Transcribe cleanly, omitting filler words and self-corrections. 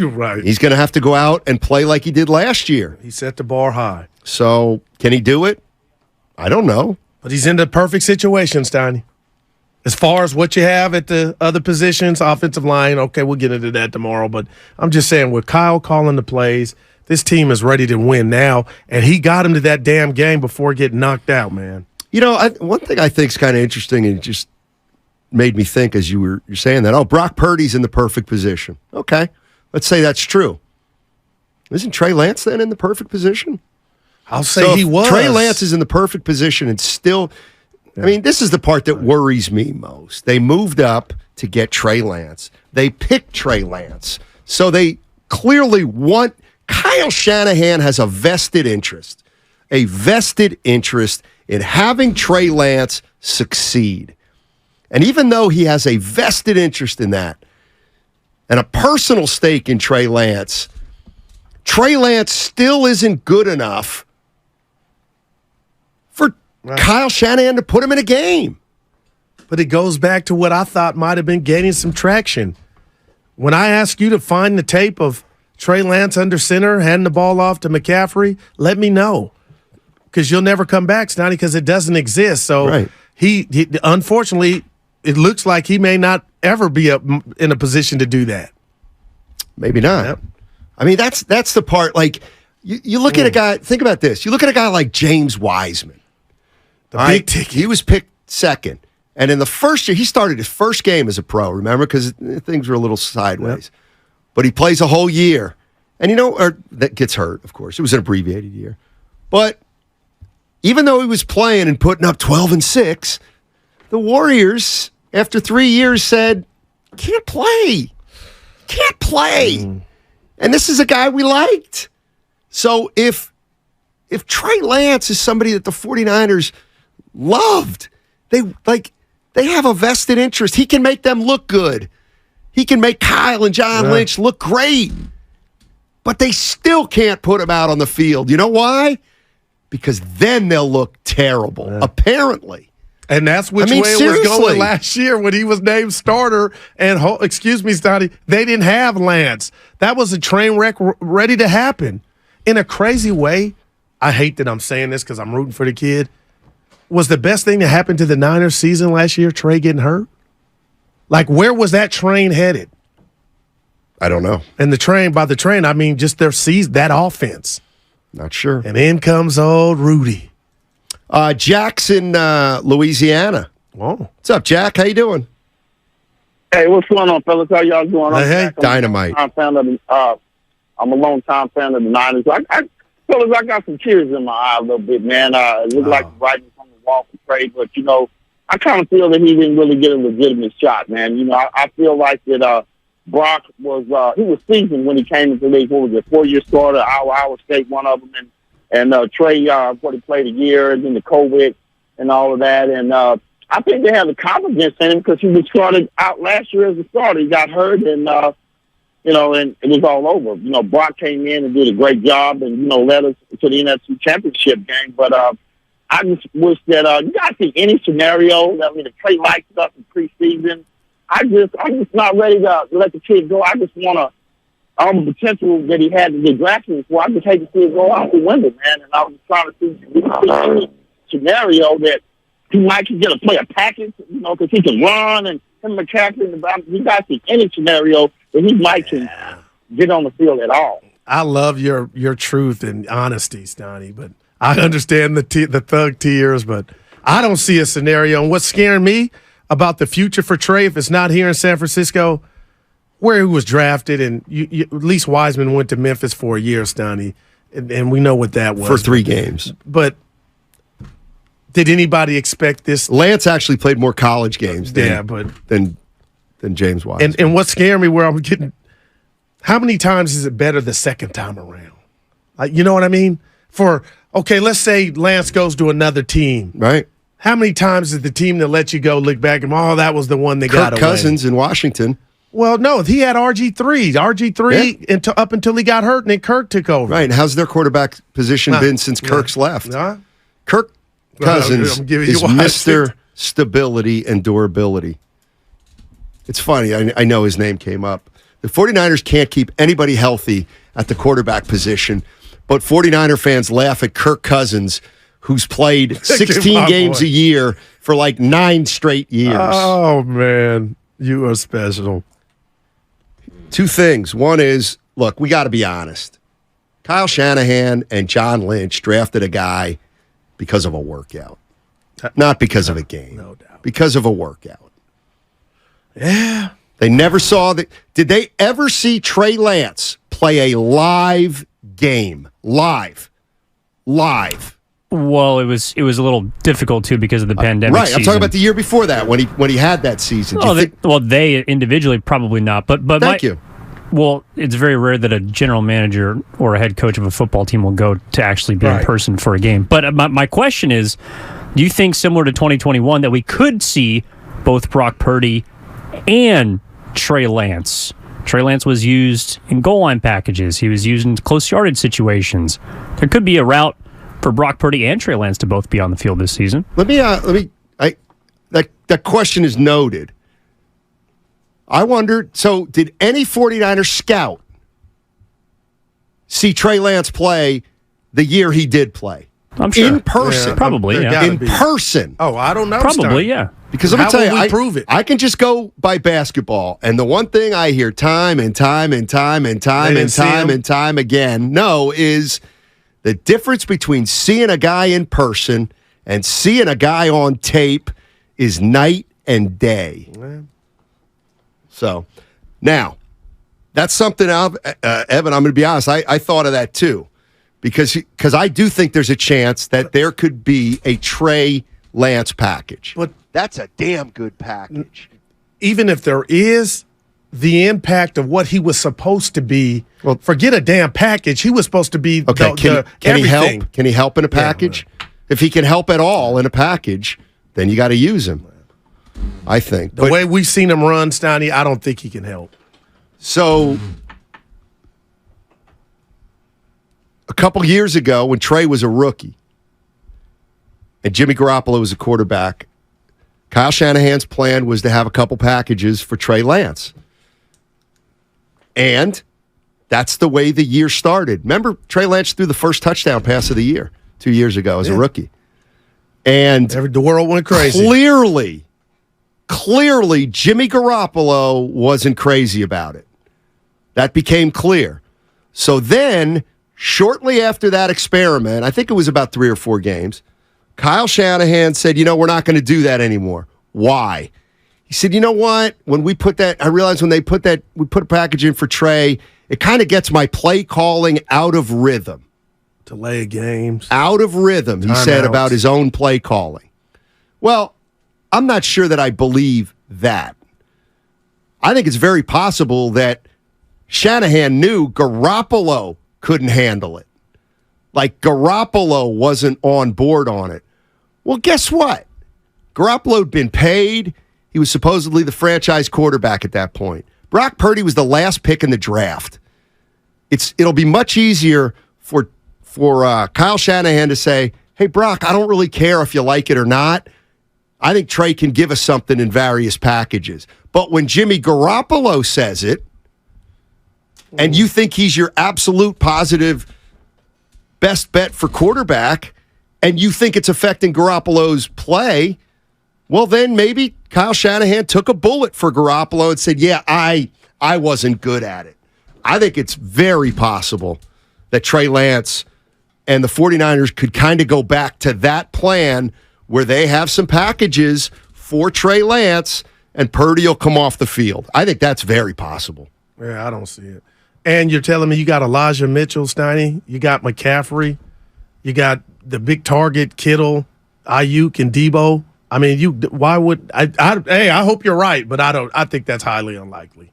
Right. He's going to have to go out and play like he did last year. He set the bar high. So can he do it? I don't know. But he's in the perfect situation, Steiny. As far as what you have at the other positions, offensive line, okay, we'll get into that tomorrow. But I'm just saying, with Kyle calling the plays, this team is ready to win now, and he got him to that damn game before getting knocked out, man. You know, one thing I think is kind of interesting, and it just made me think as you're saying that, Brock Purdy's in the perfect position. Okay, let's say that's true. Isn't Trey Lance then in the perfect position? I'll say he was. Trey Lance is in the perfect position and still – I mean, this is the part that worries me most. They moved up to get Trey Lance. They picked Trey Lance. So they clearly want – Kyle Shanahan has a vested interest in having Trey Lance succeed. And even though he has a vested interest in that and a personal stake in Trey Lance still isn't good enough for Kyle Shanahan to put him in a game. But it goes back to what I thought might have been gaining some traction. When I ask you to find the tape of Trey Lance under center, handing the ball off to McCaffrey, let me know. Because you'll never come back, Snotty, because it doesn't exist. So right. he unfortunately, it looks like he may not ever be in a position to do that. Maybe not. Yep. I mean, that's the part. Like, you look at a guy, think about this. You look at a guy like James Wiseman. The big ticket. He was picked second. And in the first year, he started his first game as a pro, remember? Because things were a little sideways. Yep. But he plays a whole year. And that gets hurt, of course. It was an abbreviated year. But even though he was playing and putting up 12-6, the Warriors, after 3 years, said, can't play. Can't play. And this is a guy we liked. So if Trey Lance is somebody that the 49ers loved, they have a vested interest. He can make them look good. He can make Kyle and John Lynch look great. But they still can't put him out on the field. You know why? Because then they'll look terrible, apparently. And that's which way it was going last year when he was named starter. And, excuse me, Stoddy, they didn't have Lance. That was a train wreck ready to happen. In a crazy way, I hate that I'm saying this because I'm rooting for the kid. Was the best thing that happened to the Niners season last year Trey getting hurt? Like, where was that train headed? I don't know. And by the train, I mean just their season, that offense. Not sure. And in comes old Rudy. Jack's in Louisiana. Whoa. What's up, Jack? How you doing? Hey, what's going on, fellas? How y'all doing? Hey, Dynamite. I'm a long-time fan of the Niners. Fellas, I got some tears in my eye a little bit, man. It looked like writing on the wall for Trey, but, I kind of feel that he didn't really get a legitimate shot, man. I feel like that Brock was he was seasoned when he came into the league. What was it, 4-year starter, Iowa State, one of them, and Trey, he played a year, and then the COVID and all of that. And I think they have the confidence in him because he was started out last year as a starter. He got hurt, and, and it was all over. Brock came in and did a great job and, led us to the NFC Championship game. But I just wish that you guys see any scenario. If Trey likes it up in preseason, I'm just not ready to let the kid go. I just want to all the potential that he had to get drafted for. I just hate to see it go out the window, man. And I was trying to see any scenario that he might get play a package, because he can run and him McCaffrey. You guys see any scenario that he might can get on the field at all. I love your truth and honesty, Stoney, but I understand the thug tears, but I don't see a scenario. And what's scaring me about the future for Trey, if it's not here in San Francisco, where he was drafted, and at least Wiseman went to Memphis for a year, Stoney, and we know what that was. For 3 games. But did anybody expect this? Lance actually played more college games than James Wiseman. And what's scaring me, where I'm getting, how many times is it better the second time around? You know what I mean? Let's say Lance goes to another team. Right. How many times is the team that let you go look back and, that was the one that got away? Kirk Cousins in Washington. Well, no, he had RG3 up until he got hurt, and then Kirk took over. Right, and how's their quarterback position been since Kirk's left? Kirk Cousins is Mr. Stability and Durability. It's funny, I know his name came up. The 49ers can't keep anybody healthy at the quarterback position, but 49er fans laugh at Kirk Cousins, who's played 16 games a year for like 9 straight years. Oh, man. You are special. 2 things. One is, look, we got to be honest. Kyle Shanahan and John Lynch drafted a guy because of a workout. Not because of a game. No doubt. Because of a workout. Yeah. They never saw that. Did they ever see Trey Lance play a live game? Live. Well, it was a little difficult too because of the pandemic. Right. Season. I'm talking about the year before that when he had that season. They individually probably not, but thank you. Well, it's very rare that a general manager or a head coach of a football team will go to actually be in person for a game. But my question is, do you think similar to 2021 that we could see both Brock Purdy and Trey Lance? Trey Lance was used in goal line packages. He was used in close yardage situations. There could be a route for Brock Purdy and Trey Lance to both be on the field this season. That question is noted. I wondered, so did any 49er scout see Trey Lance play the year he did play? I'm sure. In person. Yeah, probably, yeah. In person. Oh, I don't know. Probably, yeah. Because let me tell you, prove it? I can just go by basketball, and the one thing I hear time and time and time and time and time and time again, is the difference between seeing a guy in person and seeing a guy on tape is night and day. So, now, that's something, Evan, I'm going to be honest, I thought of that too. Because I do think there's a chance that there could be a Trey Lance package. But that's a damn good package. Even if there is, the impact of what he was supposed to be, well, forget a damn package. He was supposed to be can he help? Can he help in a package? Yeah, if he can help at all in a package, then you got to use him, I think. The way we've seen him run, Steiny, I don't think he can help. So, a couple years ago when Trey was a rookie and Jimmy Garoppolo was a quarterback, Kyle Shanahan's plan was to have a couple packages for Trey Lance. And that's the way the year started. Remember, Trey Lance threw the first touchdown pass of the year 2 years ago as a rookie. And the world went crazy. Clearly, Jimmy Garoppolo wasn't crazy about it. That became clear. So then, shortly after that experiment, I think it was about 3 or 4 games, Kyle Shanahan said, we're not going to do that anymore. Why? He said, you know what? When we put that, I realized when we put a package in for Trey, it kind of gets my play calling out of rhythm. Delay games. Out of rhythm, he said about his own play calling. Well, I'm not sure that I believe that. I think it's very possible that Shanahan knew Garoppolo couldn't handle it. Like Garoppolo wasn't on board on it. Well, guess what? Garoppolo had been paid. He was supposedly the franchise quarterback at that point. Brock Purdy was the last pick in the draft. It'll be much easier for Kyle Shanahan to say, hey, Brock, I don't really care if you like it or not. I think Trey can give us something in various packages. But when Jimmy Garoppolo says it, and you think he's your absolute positive best bet for quarterback, and you think it's affecting Garoppolo's play, well, then maybe Kyle Shanahan took a bullet for Garoppolo and said, yeah, I wasn't good at it. I think it's very possible that Trey Lance and the 49ers could kind of go back to that plan where they have some packages for Trey Lance and Purdy will come off the field. I think that's very possible. Yeah, I don't see it. And you're telling me you got Elijah Mitchell, Steiny, you got McCaffrey, you got the big target, Kittle, Ayuk, and Debo. I mean, why would I hope you're right, but I think that's highly unlikely.